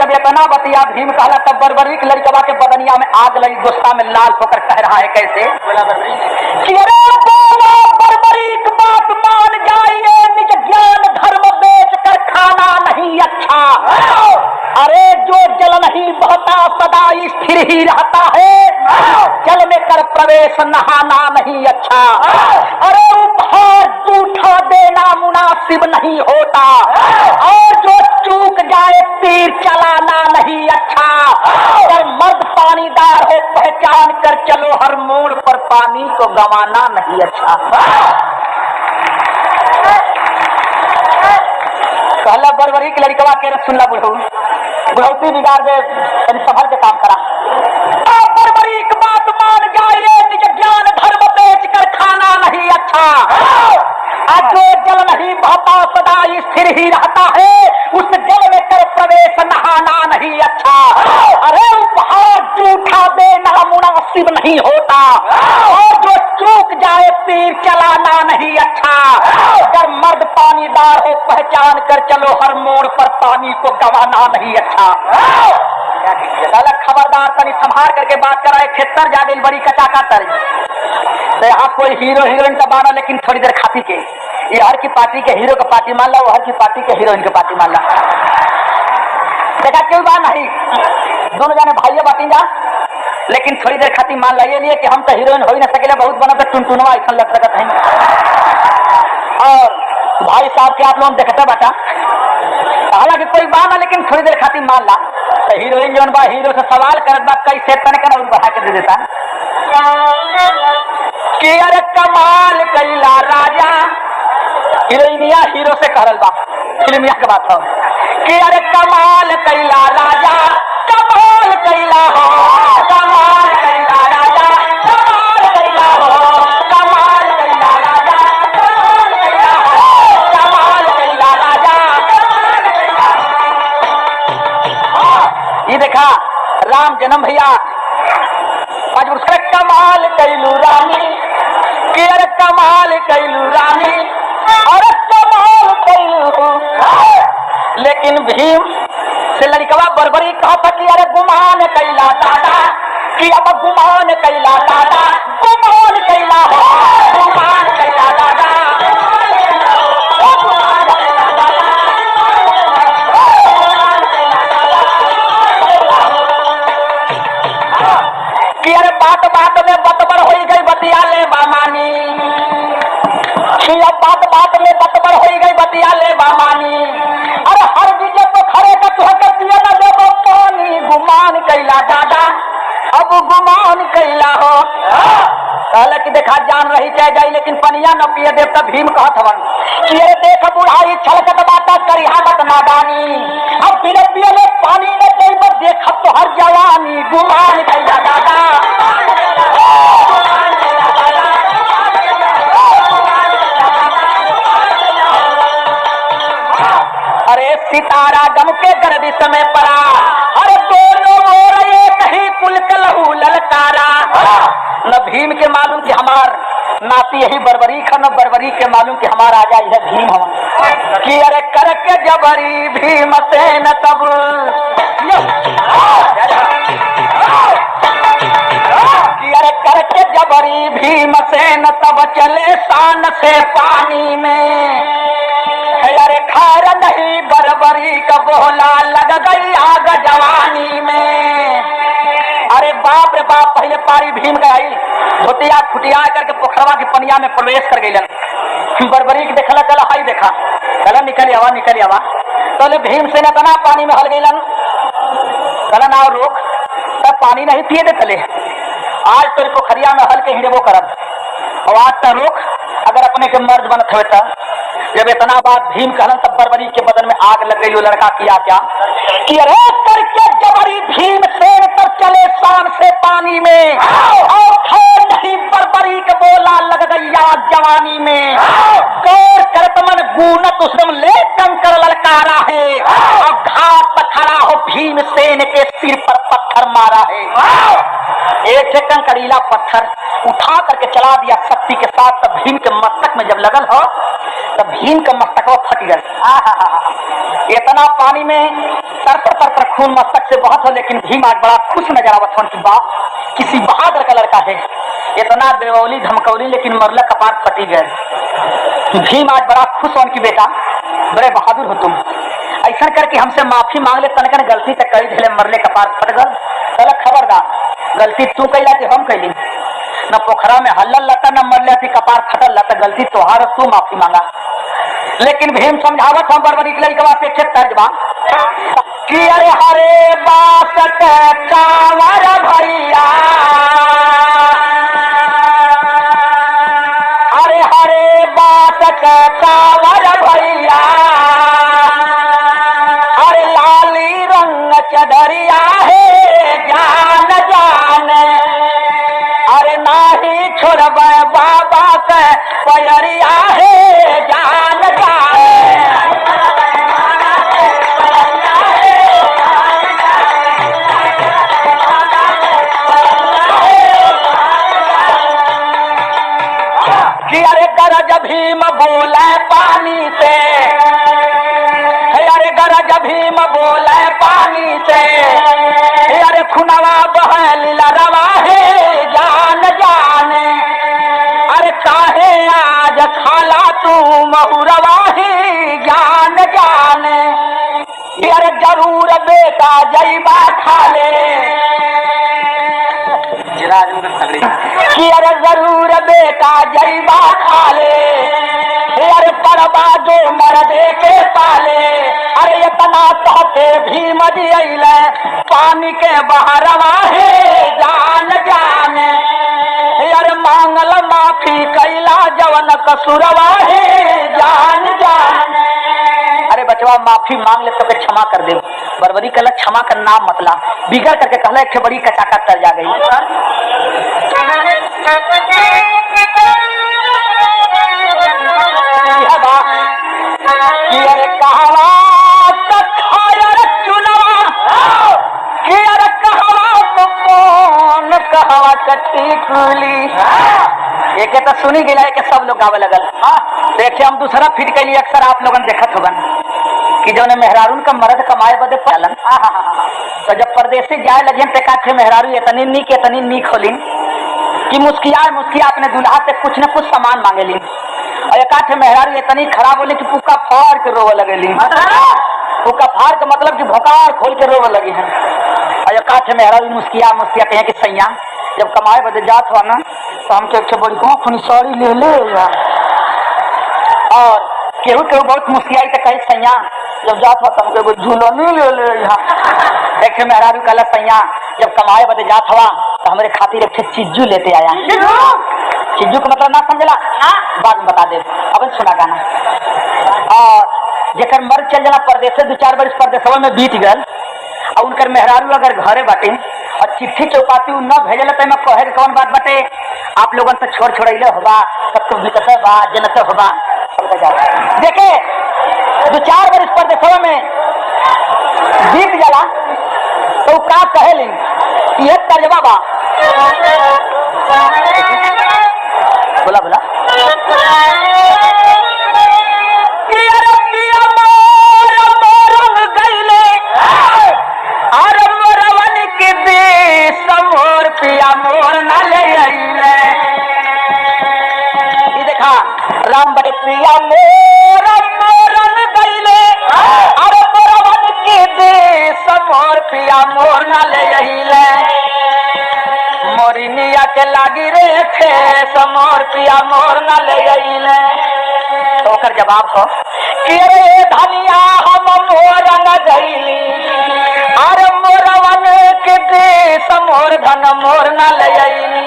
जब इतना बतिया भीम कहला तब बरबरी के लड़कवा के बदनिया में आग लगी, गुस्सा में लाल होकर कह रहा है कैसे कि अरे बोला बरबरी की बात मान जाइए, निज ज्ञान धर्म बेच कर खाना नहीं अच्छा। अरे जो जल नहीं बहता सदा स्थिर ही रहता है, जल में कर प्रवेश नहाना नहीं अच्छा। अरे उपहार जूठा देना मुनासिब नहीं होता, और जो चूक जाए तीर चलाना नहीं अच्छा। अगर मर्द पानीदार हो पहचान कर चलो, हर मोड़ पर पानी को गंवाना नहीं अच्छा। कहला बरबरी की लड़कवा के सुनला बुढ़ौती बिगाड़ दे, संभल के काम करा। बरबरी की बात मान जाइए, निज ज्ञान धर्म बेच कर खाना नहीं अच्छा। जो जल नहीं बहता सदा स्थिर ही रहता है, उस जल में कर प्रवेश नहाना नहीं अच्छा। अरे उपहार जूठा देना मुनासिब नहीं होता, और जो चूक जाए तीर चलाना नहीं अच्छा। अगर मर्द पानीदार हो पहचान कर चलो, हर मोड़ पर पानी को गंवाना नहीं अच्छा। खबरदार तनी संभाल करके बात कराए, खेतर जा गई बड़ी कचाका तर। तो यहाँ कोई हीरो हीरोइन का बाना, लेकिन थोड़ी देर खाती के ये हर की पार्टी के हीरो का पार्टी मान ला, वो हर की पार्टी के हीरोइन का पार्टी मान ला। देखा क्यों बात नहीं, दोनों जाने भाइयों बाटी जा, लेकिन थोड़ी देर खाती मान ला। ये लिए कि हम तो हीरोइन हो ही ना सकेला, बहुत बना तो टुनटुनवा ऐसा लग सकता है। और भाई साहब के आप लोग देखते बेटा, हालांकि कोई बात ना, लेकिन थोड़ी देर खाती मान ला। तो हीरोइन जो बा हीरो से सवाल करत बा, कैसे तनिक ना बढ़ा के दे देता कि अरे कमाल कैला राजा। हीरोइनिया हीरो से कहल बा, फिल्मिया के बात हो कि अरे कमाल कैला राजा, कमाल कैला हो, कमाल कैला राजा, कमाल कैला हो, कमाल कैला राजा, कमाल कैला हो, कमाल कैला राजा। ये देखा राम जन्म भैया आज उसका कमाल कैलू रानी, कि अरे कमाल कैलू रानी, अरे कमाल कैलू। लेकिन भीम से लड़कवा बरबरी कहा था कि अरे गुमान कैला दादा, कि अब गुमान कैला दादा, गुमान कैला हो, गुमान कैला दादा, कि अरे बात बात में बतबर हो गई बतिया ले बामानी, बात बात में बतबर हो गई बतिया ले बामानी। अरे हर विजय तो खड़े का तुहके पिए न देबो पानी, गुमान कैला दादा, अब गुमान कैला हो। कहले कि देखा जान रही चाहे जाई, लेकिन पनिया न पिए देव। तब भीम कहत हवन कि अरे देख बुढ़ाई छलकत बाता करिहा मत नादानी, अब बिना पिए ले पानी न देब, देखब तो हर जवानी, गुमान कैला दादा। अरे सितारा गम के गर्दिश में पड़ा, अरे दोनों ओर एक ही कुल कलहू ललकारा। न भीम के मालूम कि हमार नाती यही बरबरी खा, न बरबरी के मालूम कि हमारा आजा यह भीम हम कि अरे करके जबरी भीम से न तब कि अरे करके जबरी भीम से न तब चले शान से पानी में। अरे खैर नहीं बरबरी का बोला, लग गई आग जवानी में। अरे बाप रे बाप, पहले पारी भीम गई, धोतिया खुटिया करके पोखरवा की पनिया में प्रवेश कर गई। बरबरी के देखला कला हाई देखा कला निकल आवा तो ले भीम से न तना पानी में हल गईलन कला ना रोक तब पानी नहीं पिए दे तले आज तो पोखरिया में हल के हिड़बो करब और आज तक रोक अगर अपने के मर्द बनत हुए तब जब इतना बात भीम कहलन तब बरबरी के बदन में आग लग गई। वो लड़का किया क्या कि अरे करके जबरी भीम सेन तब चले शान से पानी में और खैर नहीं बरबरी के बोला लग गई आग जवानी में गौर करत मन गूनत उसम ले कंकर ललकारा है और घाट पर खड़ा हो भीम सेन के सिर पर पत्थर मारा है। एक कंकरीला पत्थर उठा करके चला दिया शक्ति के साथ। तब भीम के मस्तक में जब लगल हो तब भीम का मस्तक फट गया। इतना पानी में तर खून मस्तक से बहुत हो लेकिन भीम आज बड़ा खुश नजर आवत हो कि बाप किसी बहादुर का लड़का है। इतना बेवौली धमकौली लेकिन मरला कपार फटी गए। भीम आज बड़ा खुश हो कि बेटा बड़े बहादुर हो तुम, ऐसा करके हमसे माफी मांग ले तनकन गलती तक कई झेले मरले कपार फट गल। चल खबरदार गलती तू कैला कि हम कैली न पोखरा में हल्लल लता न मरले थी कपार फटल लता गलती तोहार तू माफी मांगा। लेकिन भीम समझावत हम बरबरी के लड़का से तर्जबा कि अरे हरे बात कावर भैया अरे हरे बात कावर भैया अरे लाली रंग चदरिया है जान जान अरे नाही छोड़ब बाबा के पैरिया है जान जान कि अरे गरज भीम बोले पानी से अरे गरज भीम बोले पानी से अरे खुनवा बहल लरवा है जान जान अरे काहे आज खाला तू महुरवा है जान जान अरे जरूर बेटा जईबा खाले कि अरे जरूर बेटा जईबा खाले अरे पड़बा जो मरदे के पाले अरे इतना कहते भीम दियले पानी के बहरवा है जान जान अरे मांगल माफी कैला जवन कसूरवा है जान जान। अरे बचवा माफी मांग ले तो के क्षमा कर दे। बरबरी कहला क्षमा का नाम मतला बिगड़ करके कहला एक बड़ी कचाका तर जा गई। अरे कहवा कहवा कटी कुली एक तो सुनी गिला है कि सब लोग गावे लगल। देखे हम दूसरा फिर के लिए अक्सर आप लोगन देखत होगन कि जो मेहरारून का मर्द कमाए बदे पालन तो जब परदेसी जाए लगे ते काठे मेहरारू इतनी नीक होलिन कि मुस्किया अपने दुल्हा से कुछ न कुछ सामान मांगेली और एक आठ मेहरारू इतनी खराब होली कि पुक्का फाड़ के रोवे लगेली। पुक्का फाड़ के मतलब कि भोकार खोल के रोवे लगी है। और एक आठ मेहरारू मुस्किया कहे कि सैया जब कमाए बदे जात हुआ ना तो हमके एक बड़ी खुनी साड़ी ले ले और केहू बहुत मुस्कियाई तो कहे सैया जब जात हुआ तो हमके झूलनी ले ले यहाँ। देखे मेहरारू कहला सैया जब कमाए बदे जात हुआ तो हमारे खातिर एक चिज्जू लेते आया। चिज्जू का मतलब ना समझला बाद में बता दे अब सुना गाना। और जेकर मर्द चल जाना परदेश 2-4 बरस परदेशवा में बीत गल और उनकर मेहरारू अगर घरे बाटे और चिट्ठी चौपाती न भेजल तो मैं कहे कौन बात बाटे आप लोगन से छोड़ले होगा सब कुछ विकस बा जनत होगा। देखे 2-4 बरस परदेशवा में बीत जाला तो का कहेली ये तर्जमा बा बोला बोला देखा राम बड़े प्रिया मोर मोरन गईले अरे मोरवन के देश मोर प्रिया मोर न ले अइले मोरिनिया के लागी रे थे समोर पिया मोर न ले अइले तो ओकर जवाब हो कि रे धनिया हम मोर न जइली, अरे मोरवन के देश मोर धन मोर न ले अइली,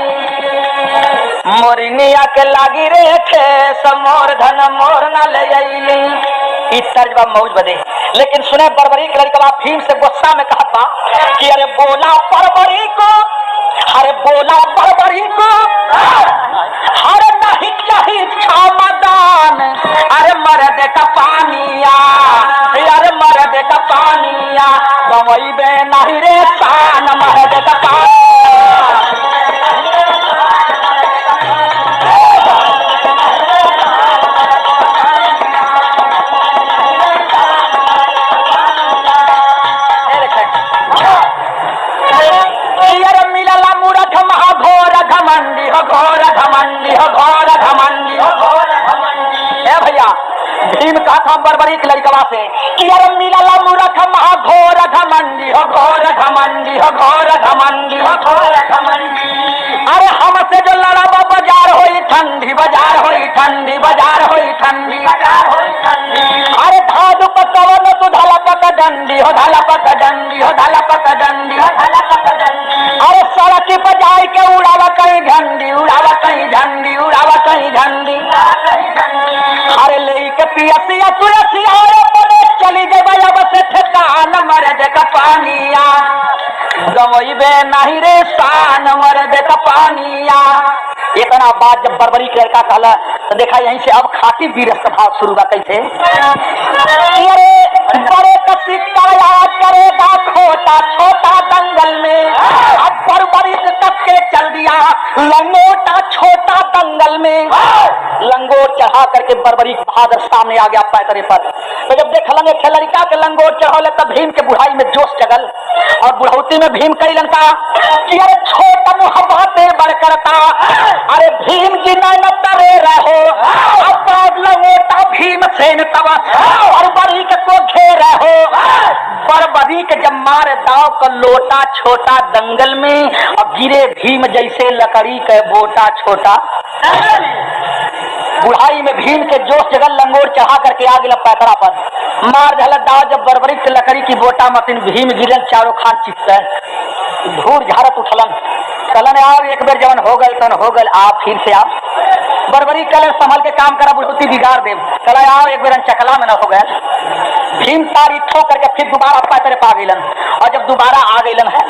मोरनिया के लागी रे ठेस मोर धन मोर न ले अइली। इस तर्जबा मौज बदे, लेकिन सुने बरबरी के लड़का भीम से गुस्सा में कहत बा कि अरे बोला बरबरी को, अरे बोला बरबरी को, अरे नहीं चाहिए क्षमदान, अरे मर्द का पानिया, अरे मर्द का पानिया गवई बे नहीं रे शान मर्द का पानिया। घमंडी हो घोर घमंडी हो घोर घमंडी हो घोर घमंडी। ए भैया भीम का था बरबरी की लड़कवा से कि अरे मिलला मूर्ख महा घोर घमंडी हो घोर घमंडी हो घोर घमंडी हो घोर घमंडी। अरे हमसे जो लड़ाबा बाजार होई ठंडी बाजार होई ठंडी बाजार होई ठंडी बाजार होई ठंडी। अरे धादु पकवन तो धाला पक डंडी हो धाला पक डंडी हो धाला पक डंडी हो धाला पक डंडी। अरे सड़क पर जाए के उड़ावा कहीं झंडी उड़ावा कहीं झंडी उड़ावा कहीं झंडी। अरे लेके पियसिया तुलसिया पड़े चली गई अब से ठेकान मर्द का पानिया गवईबे नहीं रे शान मर्द का पानिया। इतना बात जब बरबरी के लड़का कहला तो देखा यहीं से अब खाती वीर स्वभाव शुरू हुआ कैसे। अरे बड़े का सिक्का याद करेगा खोटा छोटा दंगल में, अब बरबरी कस के चल दिया लंगोटा छोटा दंगल में। लंगोट चढ़ा करके बरबरी बहादुर सामने आ गया पैतरे पर। तो जब देख लंगे लड़का के लंगोट चढ़ौले तब भीम के बुढ़ाई में जोश जगल और बुढ़ौती में भीम कई लंका कि अरे छोटा मुहब्बतें बढ़ करता, अरे भीम जी न तरे रहो अब लंगोटा भीम सेन तब बरबरी के को घेरे हो। बरबरी के जब मारे दाव का लोटा छोटा दंगल में और गिरे भीम जैसे लकड़ी के बोटा छोटा। बुढ़ाई में भीम के जोश जगल लंगोट चढ़ा करके आ गया पैतरा पर मार झलक दाव जब बरबरी के लकड़ी की बोटा मतीन भीम गिरल चारों खान चित्त धूर झारत उठलन कलन आओ एक बेर जवन हो गल तन हो गल आप फिर से आप बरबरी कलर संभल के काम करा बुढ़ौती बिगाड़ दे कला आओ एक बेर चकला में न हो गए। भीम तारी ठो करके फिर दोबारा पैतरे पा गईलन और जब दोबारा आ गईलन है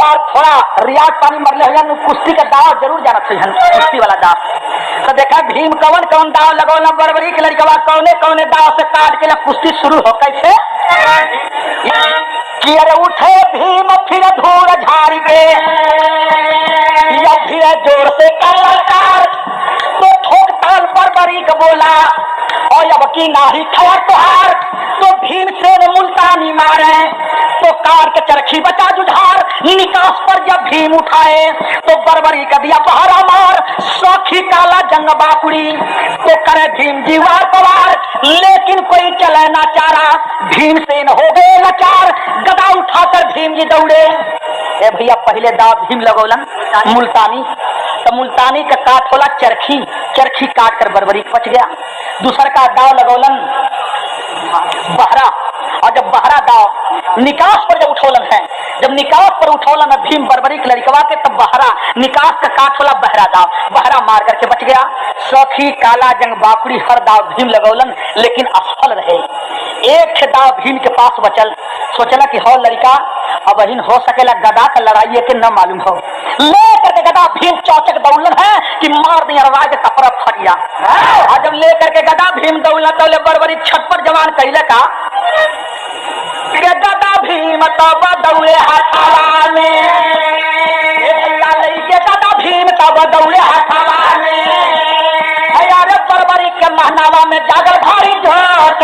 और थोड़ा रियाज पानी मरले हुए कुश्ती का दाव जरूर जाना चाहिए कुश्ती वाला दाव। तो देखा भीम कौन कौन दाव लगौला बरबरी के लड़का कौने कौने दाव से काट के कुश्ती शुरू हो कैसे कि अरे उठे भीम फिर धूल झाड़ के या फिर जोर से कलाकार तो ठोक ताल बरबरी का बोला और अब की नारी खबर तुहार तो भीम से मुल्तानी मारे तो कार के चरखी बचा जुझार निकास पर जब भीम उठाए तो बरबरी का दिया पहरा मार सौखी काला जंग बाकुड़ी तो करे भीम जीवार पवार लेकिन कोई चले ना चारा भीम सेन हो गए लाचार गदा उठाकर भीम जी दौड़े। ए भैया पहले दाव भीम लगौलन मुल्तानी तो मुल्तानी का काट होला चरखी चरखी काट कर बरबरी पच गया। दूसरा का दाव लगौलन बहरा और जब बहरा दाव निकास पर जब उठौलन है जब निकास पर उठौलन है भीम बरबरी के लड़कवा के तब बहरा निकास का काट होला बहरा दाव बहरा मार करके बच गया। सौखी काला जंग बाकुड़ी हर दाव भीम लगौलन लेकिन असफल रहे। एक दाव भीम के पास बचल सोचला कि हो लड़का अब अहिन हो सकेला गदा का लड़ाई के न मालूम हो लेकर के गदा भीम चौचक दौड़न है कि मार दिया राज कपड़ा फट गया। और जब लेकर के गदा भीम दौड़ना तो बरबरी छटपट जवान कहले का गदा भीम तब दौड़े हाथावा में गदा भीम तब दौड़े हाथावा में अरे बरबरी के महनावा में जागर भारी झोंक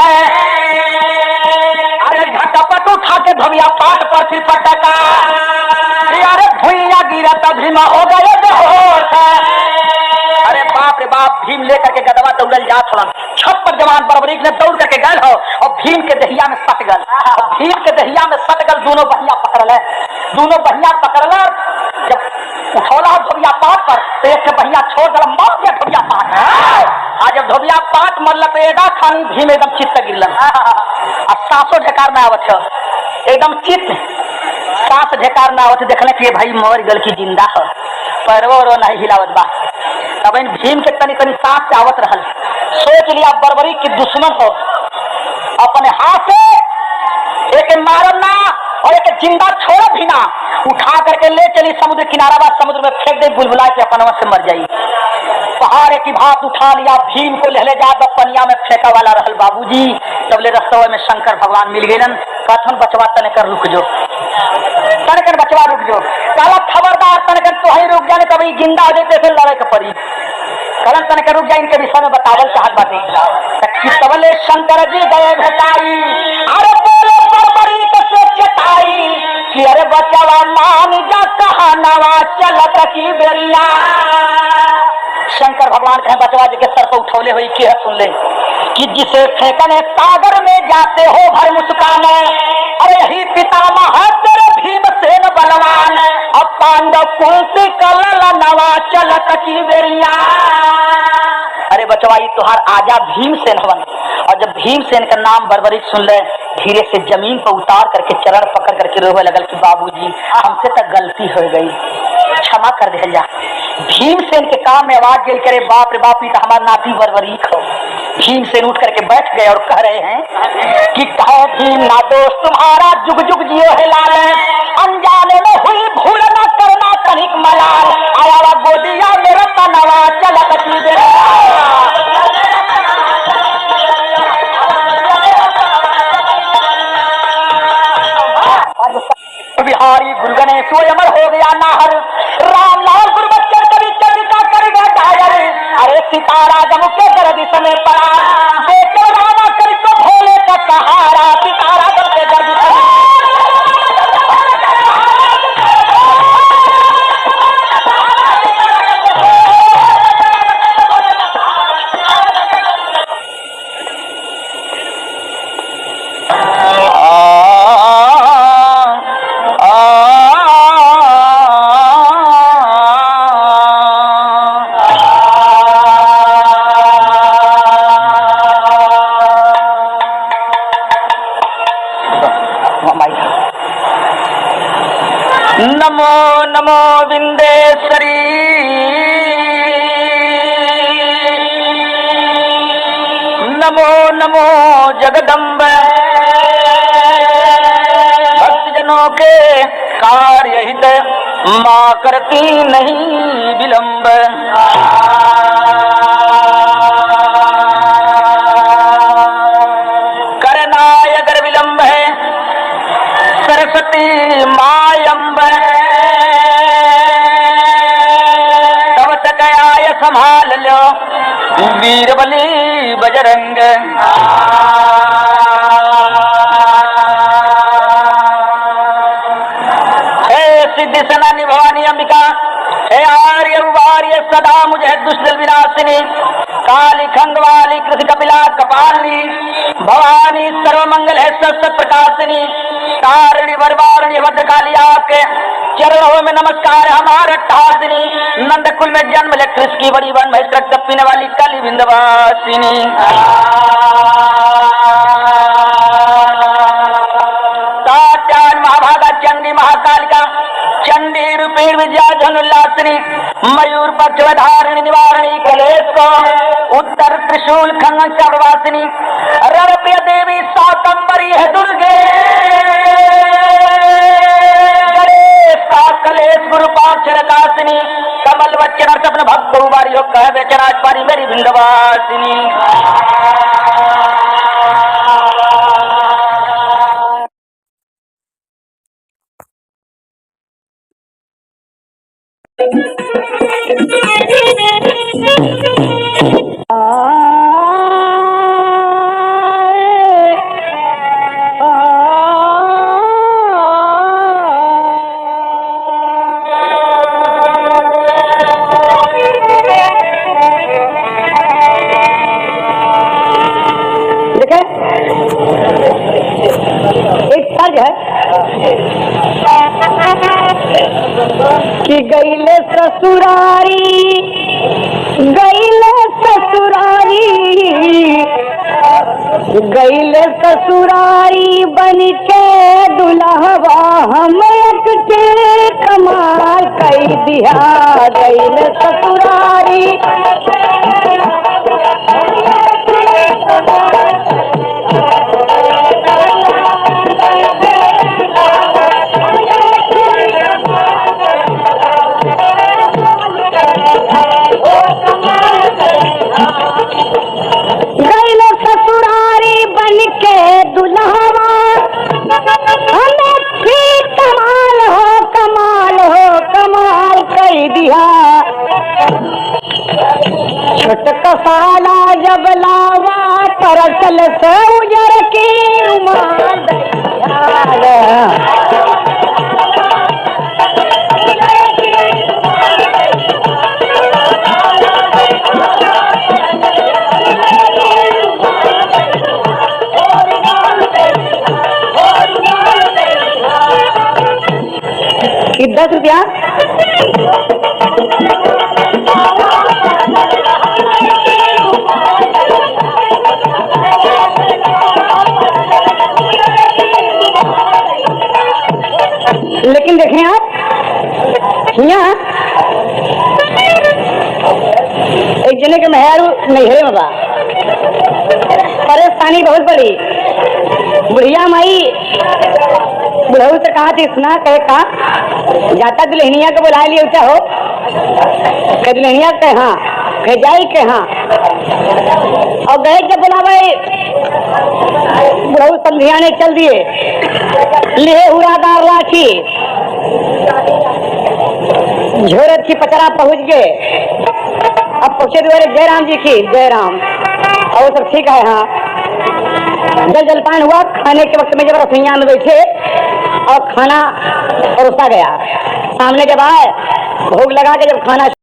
अरे झटपट उठा के धोबिया पाट पर फिर पटका अरे भुइया गिरा तब भीमा हो गए बेहोश। अरे बाप रे बाप भीम लेकर के गदवा दौड़ल जात हलन छप्पर जवान बरबरी ने दौड़ करके गए हो और भीम के दहिया में सट गल और भीम के दहिया में सट गल दोनों बहिया पकड़ल है दोनों बहिया पकड़ल जब उठौला धोबिया पाट पर तो एक बहिया छोड़ दल मार दिया धोबिया पाट आज जब धोबिया पात मरल तो एदा खानी भीम एकदम चित्त गिरलन आ सांसों ढेकार में आवत है एकदम चित्त सांस ढेकार में आवत देखने के भाई मर गल की जिंदा है पैरवो रो नहीं हिलावत बा तब इन भीम के तनी तनी सांस से आवत रहल सोच लिया बर्बरी की दुश्मन हो अपने हाथ से एक मारम ना और एक जिंदा छोड़ भी ना उठा करके ले चली समुद्र किनारा बा समुद्र में फेंक दे बुलबुला के अपन से मर जाई पहाड़ की भात उठा लिया भीम को ले जा पनिया में फेंका वाला रहल बाबूजी तब ले रस्तवा में शंकर भगवान मिल गए कथन बचवा तने कर रुक जो तनकर बचवा रुक जो काला खबरदार तनकर तो ही रुक जाने कभी जिंदा हो जाते फिर लड़ाई के पड़ी कलन तनकर रुक जाए इनके विषय में बतावल चाहत बाटे तबले शंकर जी गए भेटाई अरे बोले बर्बरी के चटाई कि अरे बचवा मान जा कहानवा चलत की बेरिया शंकर भगवान कहे बचवा जी के सर पर उठौले हुई की है सुन ले कि जिसे फेंकने सागर में जाते हो भर मुस्काने अरे यही पितामह तेरे भीमसेन बलवान अब पांडव कुल से कलल नवा चलत की बेरिया अरे बचवाई तुहार आजा भीमसेन हवन और जब भीमसेन का नाम बर्बरी सुन ले धीरे से जमीन पर उतार करके चरण पकड़ करके रोवे लगल कि बाबूजी हमसे तो गलती हो गई क्षमा कर दे जा भीमसेन के काम में आवाज गेल करे बाप रे बाप तो हमारा नाती बर्बरी खो भीमसेन उठ करके बैठ गए और कह रहे हैं कि कहो भीम ना दोस्त तुम्हारा जुग जुग जियो है लाल अनजाने में हुई भूल न करना तनिक मलाल आया गोदिया मेरा तनवा चलत की बिहारी गुरु गणेश अमर हो गया नाहर राम लाल गुरु बच्चर कभी चंद्रिका कर गया डायर अरे सितारा जम के गर्द समय पड़ा बेटे रामा कर तो भोले का सहारा सितारा जम के गर्द नमो नमो विंदेश्वरी नमो नमो जगदम्ब भक्तजनों के कार्य हित माँ करती नहीं विलंब करना अगर विलंब है सरस्वती मायंब तब तक आय संभाल लो वीरबली बजरंग हे सिद्धि सनानी भवानी अंबिका हे आर्य उवार्य सदा मुझे दुष्ट विनाशिनी काली खंडवाली कृति कपिला कपालिनी भवानी सर्वमंगल है सत प्रकाशिनी तारिणी वरवारिणी भद्रकाली आपके चरणों में नमस्कार हमारा ठासिनी नंद कुल में जन्म ले कृष्ण की बड़ी वन महेश रक्त पीने वाली काली विंध्यवासिनी साक्षात महाभागा चंडी महाकालिका चंडी रूपी विद्या धनुल्लासिनी मयूर पक्ष धारिणी निवारणी कलेश को उत्तर त्रिशूल खंगन चरवासिनी रण प्रिय देवी सातंबरी है दुर्गे कलेश गुरु पाक्षरकासिनी कमल वचन सपन भक्त उबारी हो कह बेचराज पारी मेरी विंध्यवासिनी कि गईले ससुरारी गईले ससुरारी गैल ससुरारी बन के दुल्हवा हम के कमाल कई दिया गैल ससुरारी गैल ससुरारी बन के दुल्हवा हमें भी कमाल कमाल कई दिया छोटका साला जब लावा तरसल से उजर की रुमाल दैया कि 10 रुपया लेकिन देखें आप यहाँ एक जने के मेहरू नैहरे में बा परेशानी बहुत बड़ी बुढ़िया माई बुढ़ऊ से कहा थी सुना कहे कहा जाता दुल्हनिया को बुला लिया क्या हो कह दुल्हनिया के हाँ कह जाई के हाँ और गए जब बुलावे बुढ़ऊ संधिया ने चल दिए लिए उड़ादार लाठी झोरत की पचरा पहुंच गए अब पहुंचे द्वारे जयराम जी की जयराम और वो सब ठीक है हाँ जल जलपान हुआ खाने के वक्त में जब रसोईया में बैठे और खाना परोसा गया सामने जब आए भोग लगा के जब खाना